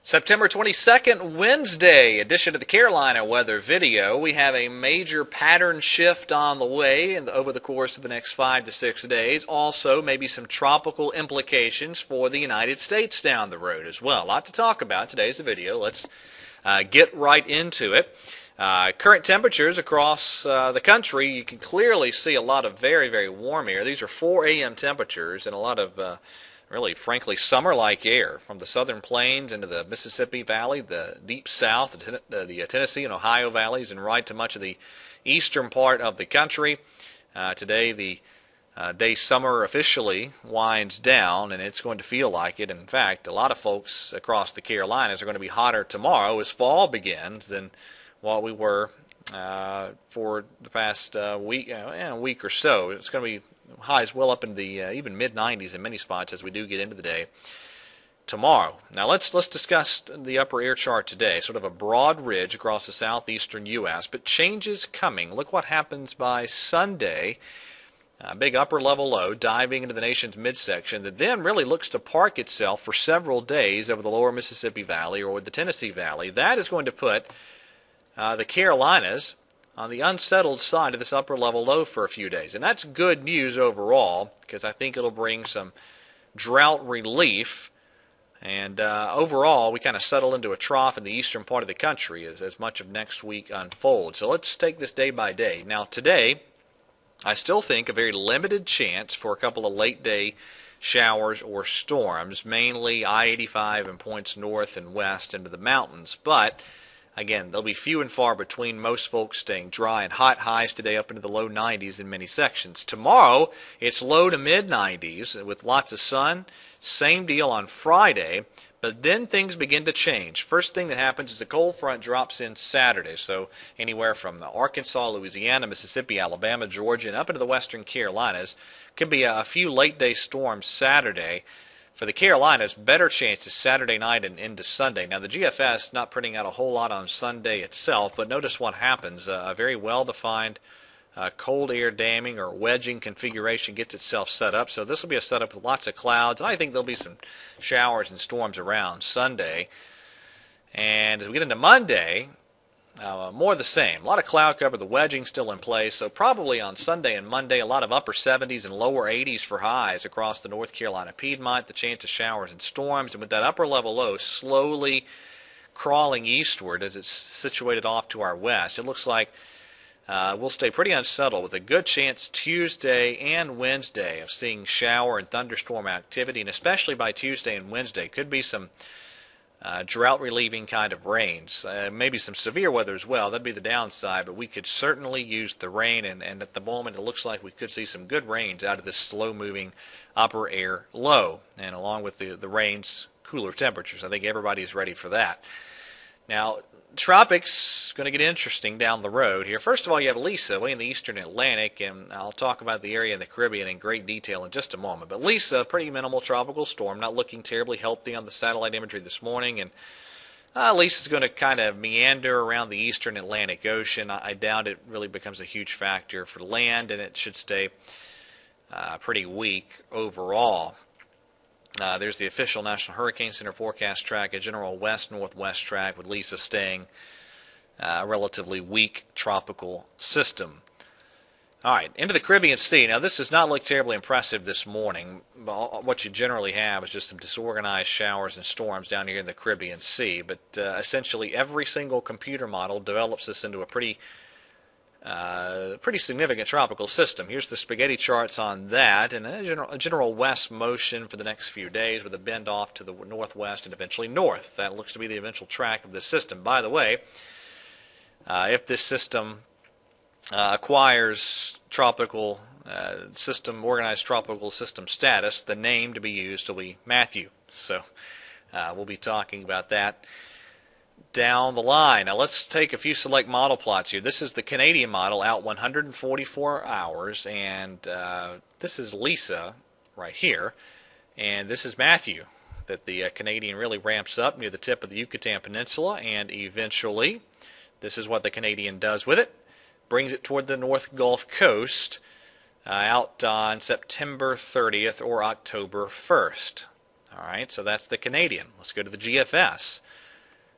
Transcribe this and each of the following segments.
September 22nd, Wednesday, edition of the Carolina Weather Video. We have a major pattern shift on the way over the course of the next 5 to 6 days. Also, maybe some tropical implications for the United States down the road as well. A lot to talk about. Today's video. Let's get right into it. Current temperatures across the country, you can clearly see a lot of very, very warm air. These are 4 a.m. temperatures and a lot of really, frankly, summer-like air from the southern plains into the Mississippi Valley, the deep south, the Tennessee and Ohio valleys, and right to much of the eastern part of the country. Today, the day summer officially winds down, and it's going to feel like it. In fact, a lot of folks across the Carolinas are going to be hotter tomorrow as fall begins than what we were for the past week or so. It's going to be highs well up in the even mid-90s in many spots as we do get into the day tomorrow. Now let's discuss the upper air chart today. Sort of a broad ridge across the southeastern U.S., but changes coming. Look what happens by Sunday. A big upper level low diving into the nation's midsection that then really looks to park itself for several days over the lower Mississippi Valley or the Tennessee Valley. That is going to put the Carolinas on the unsettled side of this upper level low for a few days. And that's good news overall because I think it'll bring some drought relief. And overall, we kind of settle into a trough in the eastern part of the country as much of next week unfolds. So let's take this day by day. Now today, I still think a very limited chance for a couple of late day showers or storms, mainly I-85 and points north and west into the mountains. But again, they'll be few and far between, most folks staying dry, and hot highs today up into the low 90s in many sections. Tomorrow, it's low to mid-90s with lots of sun. Same deal on Friday, but then things begin to change. First thing that happens is the cold front drops in Saturday, so anywhere from Arkansas, Louisiana, Mississippi, Alabama, Georgia, and up into the western Carolinas. Could be a few late-day storms Saturday. For the Carolinas, better chances Saturday night and into Sunday. Now, the GFS not printing out a whole lot on Sunday itself, but notice what happens. A very well-defined cold air damming or wedging configuration gets itself set up. So this will be a setup with lots of clouds, and I think there'll be some showers and storms around Sunday. And as we get into Monday, more of the same. A lot of cloud cover, the wedging still in place, so probably on Sunday and Monday a lot of upper 70s and lower 80s for highs across the North Carolina Piedmont, the chance of showers and storms, and with that upper level low slowly crawling eastward as it's situated off to our west, it looks like we'll stay pretty unsettled with a good chance Tuesday and Wednesday of seeing shower and thunderstorm activity, and especially by Tuesday and Wednesday could be some drought-relieving kind of rains. Maybe some severe weather as well. That'd be the downside, but we could certainly use the rain, and at the moment it looks like we could see some good rains out of this slow-moving upper air low, and along with the rains, cooler temperatures. I think everybody is ready for that. Now, tropics going to get interesting down the road here. First of all, you have Lisa way in the eastern Atlantic, and I'll talk about the area in the Caribbean in great detail in just a moment. But Lisa, pretty minimal tropical storm, not looking terribly healthy on the satellite imagery this morning, and Lisa's going to kind of meander around the eastern Atlantic Ocean. I doubt it really becomes a huge factor for land, and it should stay pretty weak overall. There's the official National Hurricane Center forecast track, a general west-northwest track with Lisa staying a relatively weak tropical system. All right, into the Caribbean Sea. Now, this does not look terribly impressive this morning. What you generally have is just some disorganized showers and storms down here in the Caribbean Sea. But essentially, every single computer model develops this into a pretty significant tropical system. Here's the spaghetti charts on that, and a general west motion for the next few days with a bend off to the northwest and eventually north. That looks to be the eventual track of this system. By the way, if this system acquires tropical organized tropical system status, the name to be used will be Matthew. So we'll be talking about that down the line. Now let's take a few select model plots here. This is the Canadian model out 144 hours, and this is Lisa right here, and this is Matthew, that the Canadian really ramps up near the tip of the Yucatan Peninsula, and eventually this is what the Canadian does with it. Brings it toward the North Gulf Coast out on September 30th or October 1st. All right, so that's the Canadian. Let's go to the GFS.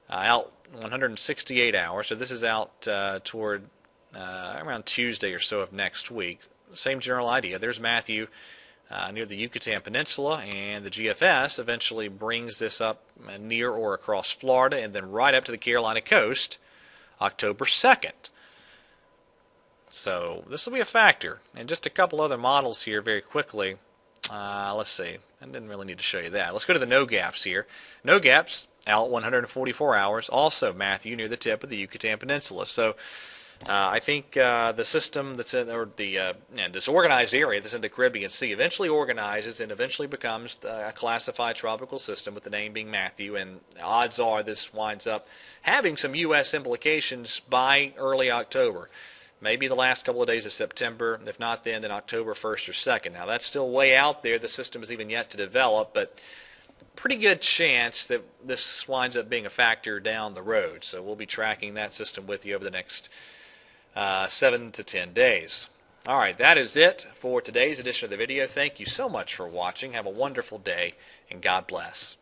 Out 168 hours, so this is out toward around Tuesday or so of next week. Same general idea. There's Matthew near the Yucatan Peninsula, and the GFS eventually brings this up near or across Florida and then right up to the Carolina coast October 2nd. So this will be a factor. And just a couple other models here very quickly. Let's see. I didn't really need to show you that. Let's go to the no gaps here. No gaps out 144 hours. Also Matthew near the tip of the Yucatan Peninsula. So I think the system that's in, or the disorganized area that's in the Caribbean Sea eventually organizes and eventually becomes a classified tropical system with the name being Matthew, and odds are this winds up having some U.S. implications by early October. Maybe the last couple of days of September. If not then October 1st or 2nd. Now that's still way out there. The system is even yet to develop, but pretty good chance that this winds up being a factor down the road. So we'll be tracking that system with you over the next 7 to 10 days. All right, that is it for today's edition of the video. Thank you so much for watching. Have a wonderful day, and God bless.